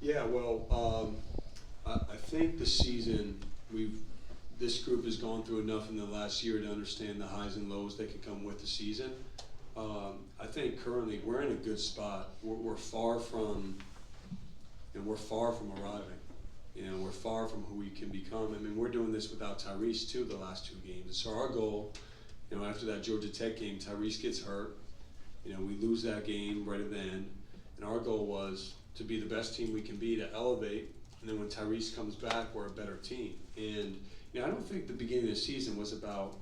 Yeah, well, I think the season this group has gone through enough in the last year to understand the highs and lows that can come with the season. I think currently we're in a good spot. We're far from, we're far from arriving. We're far from who we can become. I mean, we're doing this without Tyrese too the last 2 games. And so our goal, after that Georgia Tech game, Tyrese gets hurt. We lose that game right at the end. And our goal was to be the best team we can be, to elevate. And then when Tyrese comes back, we're a better team. And I don't think the beginning of the season was about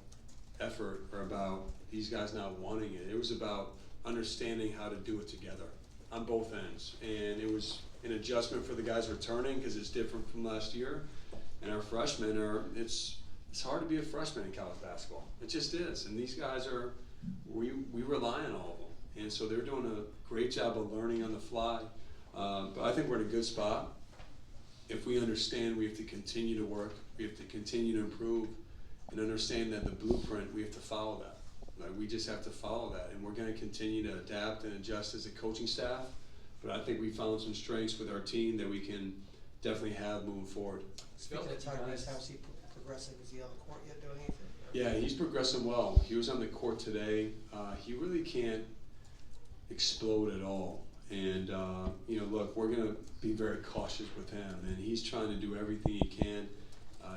effort or about these guys not wanting it. It was about understanding how to do it together on both ends. And it was an adjustment for the guys returning because it's different from last year. And our freshmen it's hard to be a freshman in college basketball. It just is. And these guys we rely on all of them. And so they're doing a great job of learning on the fly. But I think we're in a good spot. If we understand we have to continue to work, we have to continue to improve, and understand that the blueprint, we have to follow that. We just have to follow that, and we're going to continue to adapt and adjust as a coaching staff. But I think we found some strengths with our team that we can definitely have moving forward. Speaking of Tyrese, how's he progressing? Is he on the court yet doing anything? Yeah, he's progressing well. He was on the court today. He really can't explode at all. And, look, we're going to be very cautious with him. And he's trying to do everything he can.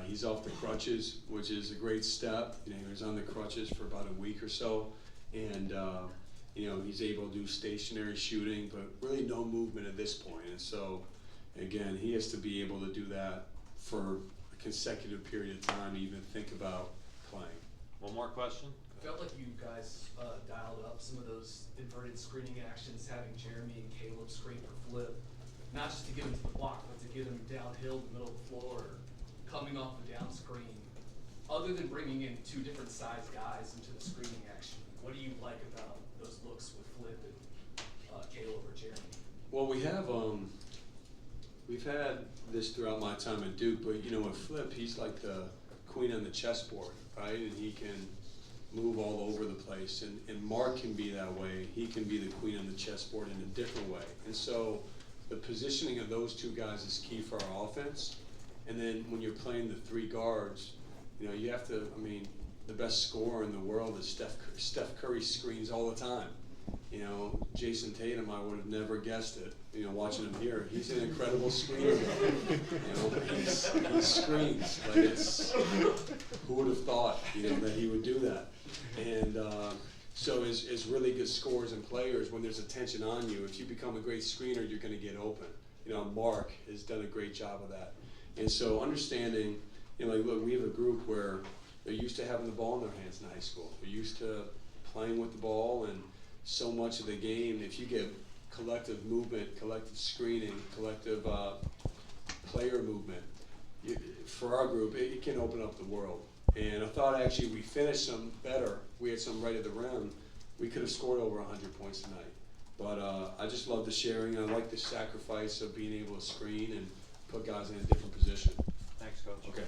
He's off the crutches, which is a great step. He was on the crutches for about a week or so. And, he's able to do stationary shooting, but really no movement at this point. And so, again, he has to be able to do that for a consecutive period of time to even think about playing. One more question? I felt like you guys dialed up some of those inverted screening actions, having Jeremy and Caleb screen for Flip, not just to get him to the block, but to get him downhill in the middle of the floor, coming off the down screen. Other than bringing in 2 different size guys into the screening action, what do you like about those looks with Flip and Caleb or Jeremy? Well, we've had this throughout my time at Duke, but with Flip, he's like the queen on the chessboard, right? And he can move all over the place, and Mark can be that way. He can be the queen on the chessboard in a different way. And so the positioning of those 2 guys is key for our offense. And then when you're playing the 3 guards, you have to, the best scorer in the world is Steph Curry screens all the time. Jason Tatum, I would have never guessed it, watching him here. He's an incredible screener. He screens. Who would have thought, that he would do that? And so as really good scorers and players, when there's attention on you, if you become a great screener, you're going to get open. Mark has done a great job of that. And so understanding, look, we have a group where they're used to having the ball in their hands in high school. They're used to playing with the ball, and so much of the game, if you get collective movement, collective screening, collective player movement, for our group, it can open up the world. And I thought actually we finished some better. We had some right at the rim. We could have scored over 100 points tonight. But I just love the sharing. I like the sacrifice of being able to screen and put guys in a different position. Thanks, Coach. Okay.